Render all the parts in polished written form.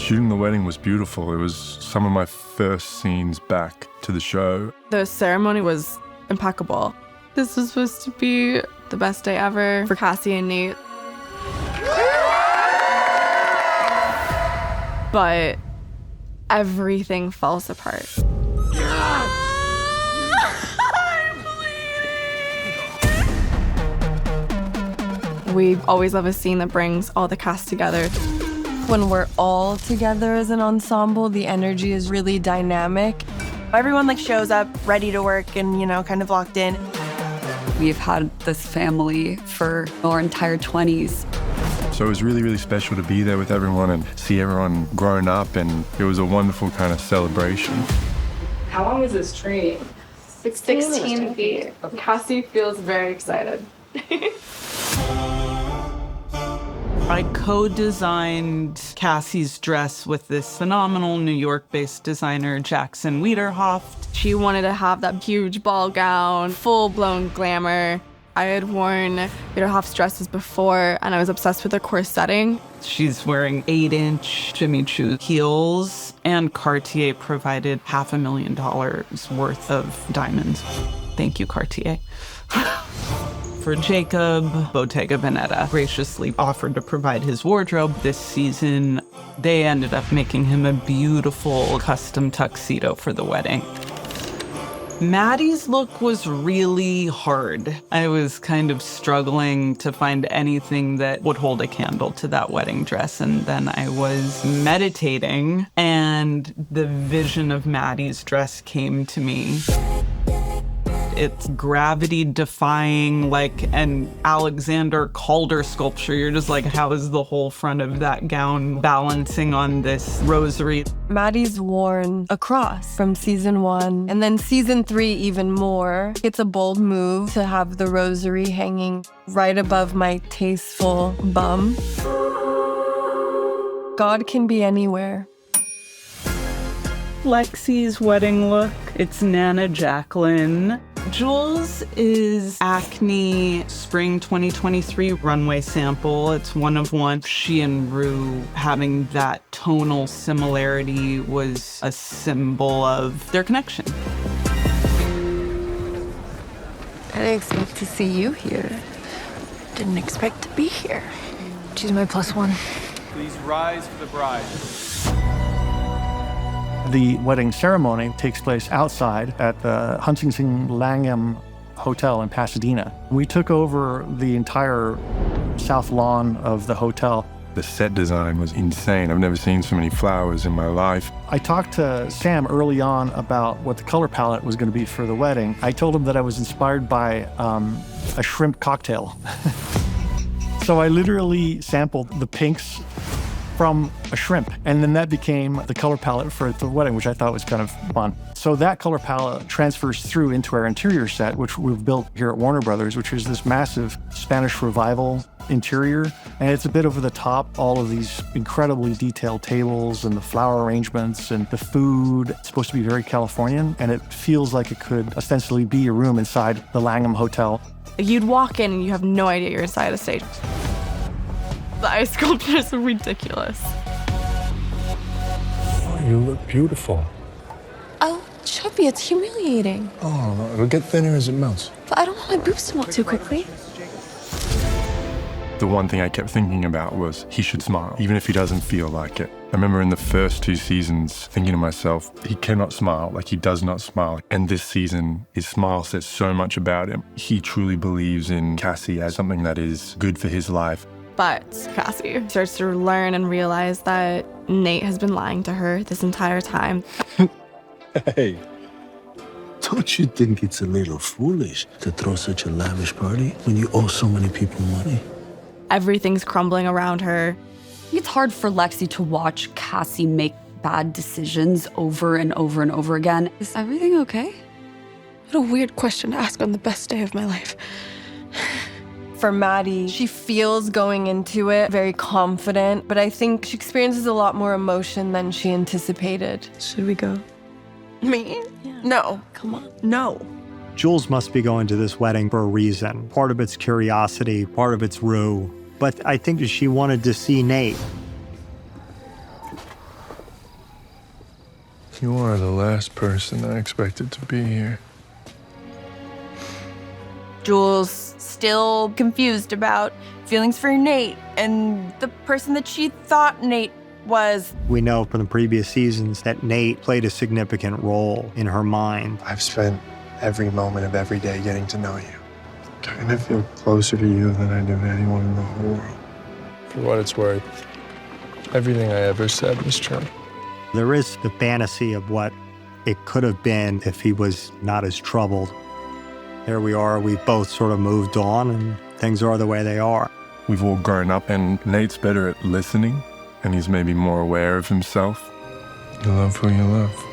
Shooting the wedding was beautiful. It was some of my first scenes back to the show. The ceremony was impeccable. This was supposed to be the best day ever for Cassie and Nate. But everything falls apart. We always love a scene that brings all the cast together. When we're all together as an ensemble, the energy is really dynamic. Everyone shows up ready to work and, kind of locked in. We've had this family for our entire 20s. So it was really, really special to be there with everyone and see everyone grown up, and it was a wonderful kind of celebration. How long is this tree? 16 feet. Cassie feels very excited. I co-designed Cassie's dress with this phenomenal New York-based designer, Jackson Wiederhoft. She wanted to have that huge ball gown, full-blown glamour. I had worn Wiederhoft's dresses before, and I was obsessed with her corsetting. She's wearing 8-inch Jimmy Choo heels, and Cartier provided $500,000 worth of diamonds. Thank you, Cartier. For Jacob, Bottega Veneta graciously offered to provide his wardrobe this season. They ended up making him a beautiful custom tuxedo for the wedding. Maddie's look was really hard. I was kind of struggling to find anything that would hold a candle to that wedding dress. And then I was meditating, and the vision of Maddie's dress came to me. It's gravity-defying, like an Alexander Calder sculpture. You're just like, how is the whole front of that gown balancing on this rosary? Maddie's worn a cross from season 1, and then season 3 even more. It's a bold move to have the rosary hanging right above my tasteful bum. God can be anywhere. Lexi's wedding look, it's Nana Jacqueline. Jules is Acne Spring 2023 runway sample. It's one of one. She and Rue having that tonal similarity was a symbol of their connection. I didn't expect to see you here. Didn't expect to be here. She's my +1. Please rise for the bride. The wedding ceremony takes place outside at the Huntington Langham Hotel in Pasadena. We took over the entire south lawn of the hotel. The set design was insane. I've never seen so many flowers in my life. I talked to Sam early on about what the color palette was going to be for the wedding. I told him that I was inspired by a shrimp cocktail. So I literally sampled the pinks from a shrimp, and then that became the color palette for the wedding, which I thought was kind of fun. So that color palette transfers through into our interior set, which we've built here at Warner Brothers, which is this massive Spanish Revival interior, and it's a bit over the top. All of these incredibly detailed tables and the flower arrangements and the food. It's supposed to be very Californian, and it feels like it could ostensibly be a room inside the Langham Hotel. You'd walk in and you have no idea you're inside a stage. The ice sculptures are ridiculous. Oh, you look beautiful. Oh, chubby, it's humiliating. Oh, it'll get thinner as it melts. But I don't want my boobs to melt too quickly. The one thing I kept thinking about was he should smile, even if he doesn't feel like it. I remember in the first 2 seasons thinking to myself, he cannot smile, like he does not smile. And this season, his smile says so much about him. He truly believes in Cassie as something that is good for his life. But Cassie starts to learn and realize that Nate has been lying to her this entire time. Hey, don't you think it's a little foolish to throw such a lavish party when you owe so many people money? Everything's crumbling around her. It's hard for Lexi to watch Cassie make bad decisions over and over and over again. Is everything okay? What a weird question to ask on the best day of my life. For Maddie, she feels going into it very confident, but I think she experiences a lot more emotion than she anticipated. Should we go? Me? Yeah. No. Come on. No. Jules must be going to this wedding for a reason. Part of it's curiosity, part of it's Rue. But I think she wanted to see Nate. You are the last person I expected to be here. Jules still confused about feelings for Nate and the person that she thought Nate was. We know from the previous seasons that Nate played a significant role in her mind. I've spent every moment of every day getting to know you. I kind of feel closer to you than I do to anyone in the whole world. For what it's worth, everything I ever said was true. There is the fantasy of what it could have been if he was not as troubled. Here we are, we've both sort of moved on, and things are the way they are. We've all grown up, and Nate's better at listening, and he's maybe more aware of himself. You love who you love.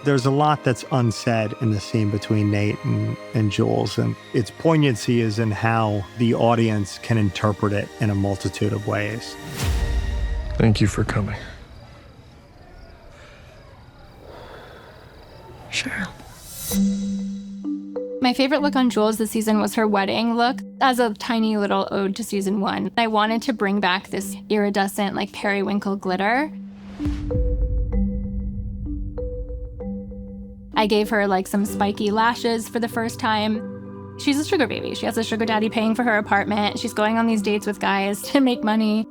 There's a lot that's unsaid in the scene between Nate and Jules, and its poignancy is in how the audience can interpret it in a multitude of ways. Thank you for coming. Sure. My favorite look on Jules this season was her wedding look as a tiny little ode to season 1. I wanted to bring back this iridescent, like periwinkle glitter. I gave her like some spiky lashes for the first time. She's a sugar baby. She has a sugar daddy paying for her apartment. She's going on these dates with guys to make money.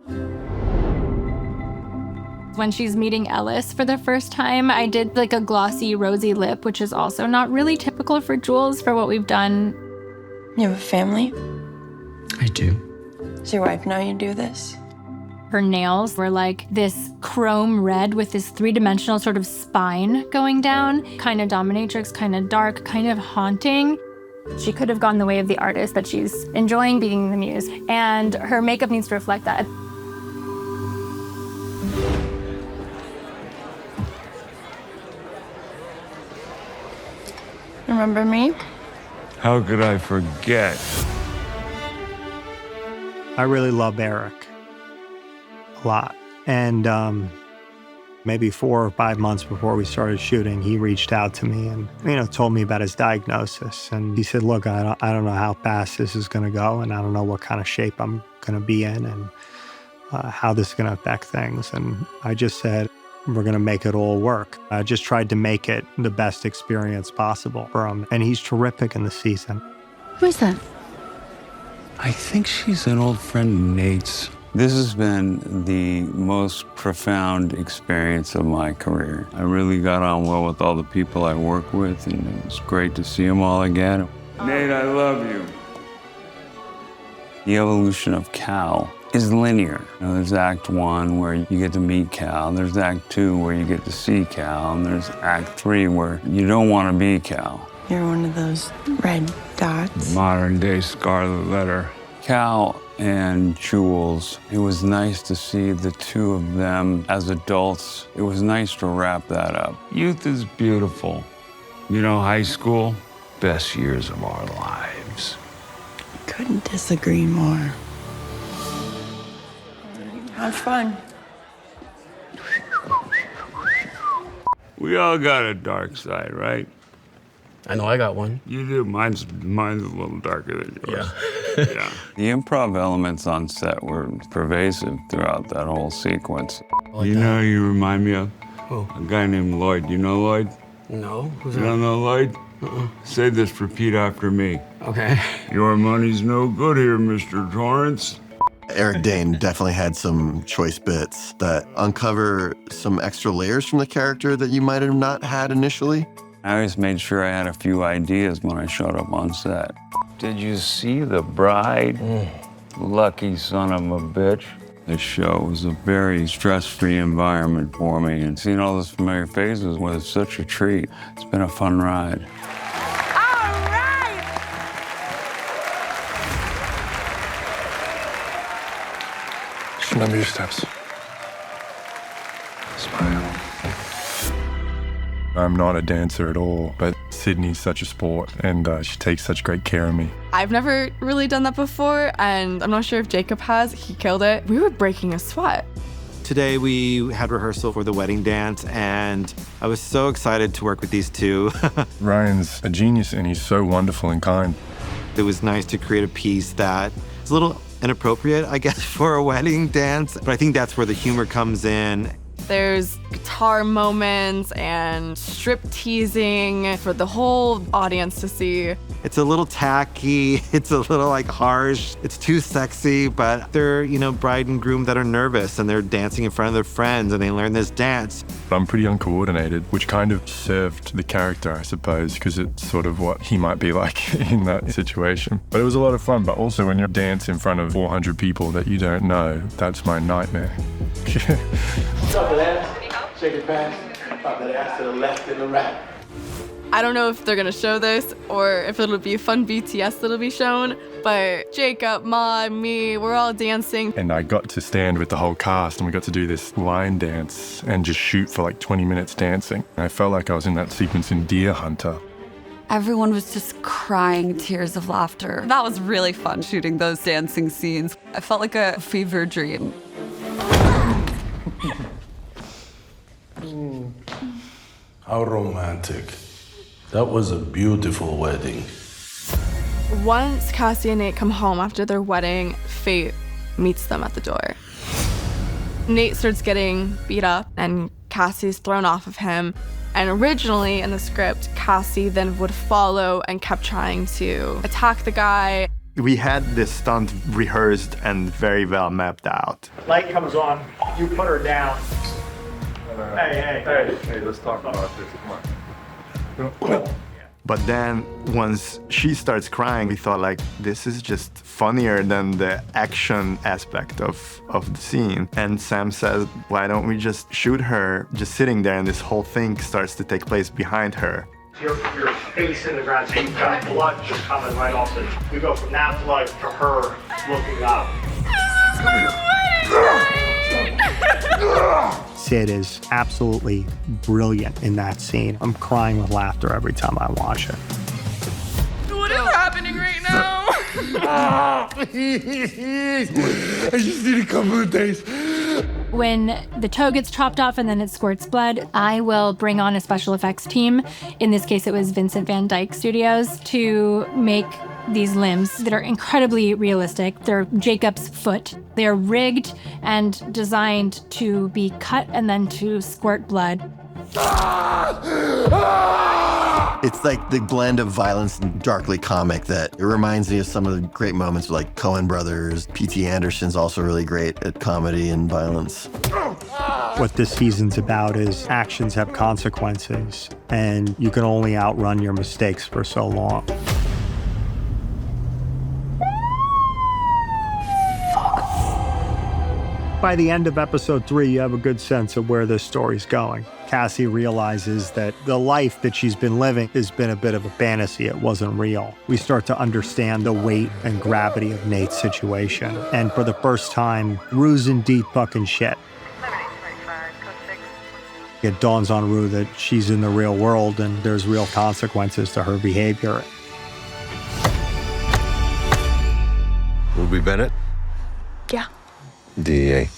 When she's meeting Ellis for the first time, I did like a glossy, rosy lip, which is also not really typical for Jules for what we've done. You have a family? I do. Does your wife know you do this? Her nails were like this chrome red with this three-dimensional sort of spine going down, kind of dominatrix, kind of dark, kind of haunting. She could have gone the way of the artist, but she's enjoying being the muse, and her makeup needs to reflect that. Remember me? How could I forget? I really love Eric a lot. And maybe 4 or 5 months before we started shooting, he reached out to me and, told me about his diagnosis. And he said, look, I don't know how fast this is going to go, and I don't know what kind of shape I'm going to be in, and how this is going to affect things. And I just said, we're going to make it all work. I just tried to make it the best experience possible for him. And he's terrific in the season. Who is that? I think she's an old friend of Nate's. This has been the most profound experience of my career. I really got on well with all the people I work with, and it was great to see them all again. Nate, I love you. The evolution of Cal is linear. There's Act 1 where you get to meet Cal, there's Act 2 where you get to see Cal, and there's Act 3 where you don't want to be Cal. You're one of those red dots. Modern day Scarlet Letter. Cal and Jules, it was nice to see the two of them as adults. It was nice to wrap that up. Youth is beautiful. High school, best years of our lives. Couldn't disagree more. Have fun. We all got a dark side, right? I know I got one. You do. Mine's a little darker than yours. Yeah. Yeah. The improv elements on set were pervasive throughout that whole sequence. You know who you remind me of? Who? A guy named Lloyd. You know Lloyd? No. Who's You that? don't know Lloyd? Say this, repeat after me. Okay. Your money's no good here, Mr. Torrance. Eric Dane definitely had some choice bits that uncover some extra layers from the character that you might have not had initially. I always made sure I had a few ideas when I showed up on set. Did you see the bride? Lucky son of a bitch. This show was a very stress-free environment for me, and seeing all those familiar faces was such a treat. It's been a fun ride. Remember your steps. Smile. I'm not a dancer at all, but Sydney's such a sport, and she takes such great care of me. I've never really done that before, and I'm not sure if Jacob has. He killed it. We were breaking a sweat. Today we had rehearsal for the wedding dance, and I was so excited to work with these two. Ryan's a genius, and he's so wonderful and kind. It was nice to create a piece that is a little inappropriate, I guess, for a wedding dance, but I think that's where the humor comes in. There's guitar moments and strip teasing for the whole audience to see. It's a little tacky, it's a little like harsh, it's too sexy, but they're, bride and groom that are nervous and they're dancing in front of their friends and they learn this dance. I'm pretty uncoordinated, which kind of served the character, I suppose, because it's sort of what he might be like in that situation. But it was a lot of fun, but also when you dance in front of 400 people that you don't know, that's my nightmare. Drop that ass, shake it fast, drop that ass to the left and the right. I don't know if they're gonna show this or if it'll be fun BTS that'll be shown, but Jacob, Ma, me, we're all dancing. And I got to stand with the whole cast and we got to do this line dance and just shoot for like 20 minutes dancing. I felt like I was in that sequence in Deer Hunter. Everyone was just crying tears of laughter. That was really fun shooting those dancing scenes. I felt like a fever dream. How romantic. That was a beautiful wedding. Once Cassie and Nate come home after their wedding, fate meets them at the door. Nate starts getting beat up and Cassie's thrown off of him. And originally in the script, Cassie then would follow and kept trying to attack the guy. We had this stunt rehearsed and very well mapped out. Light comes on, you put her down. Hey, let's talk about this. Come on. But then once she starts crying, we thought like, this is just funnier than the action aspect of the scene. And Sam says, why don't we just shoot her just sitting there and this whole thing starts to take place behind her. Your face in the ground, so you've got blood just coming right off it. We go from that blood to her looking up. This is my wedding! Sid is absolutely brilliant in that scene. I'm crying with laughter every time I watch it. What is happening right now? I just need a couple of days. When the toe gets chopped off and then it squirts blood, I will bring on a special effects team. In this case, it was Vincent Van Dyke Studios to make these limbs that are incredibly realistic. They're Jacob's foot. They're rigged and designed to be cut and then to squirt blood. It's like the blend of violence and darkly comic that it reminds me of some of the great moments like Coen Brothers. P.T. Anderson's also really great at comedy and violence. What this season's about is actions have consequences, and you can only outrun your mistakes for so long. By the end of episode 3, you have a good sense of where this story's going. Cassie realizes that the life that she's been living has been a bit of a fantasy. It wasn't real. We start to understand the weight and gravity of Nate's situation. And for the first time, Rue's in deep fucking shit. It dawns on Rue that she's in the real world and there's real consequences to her behavior. Ruby Bennett? Yeah. DEA.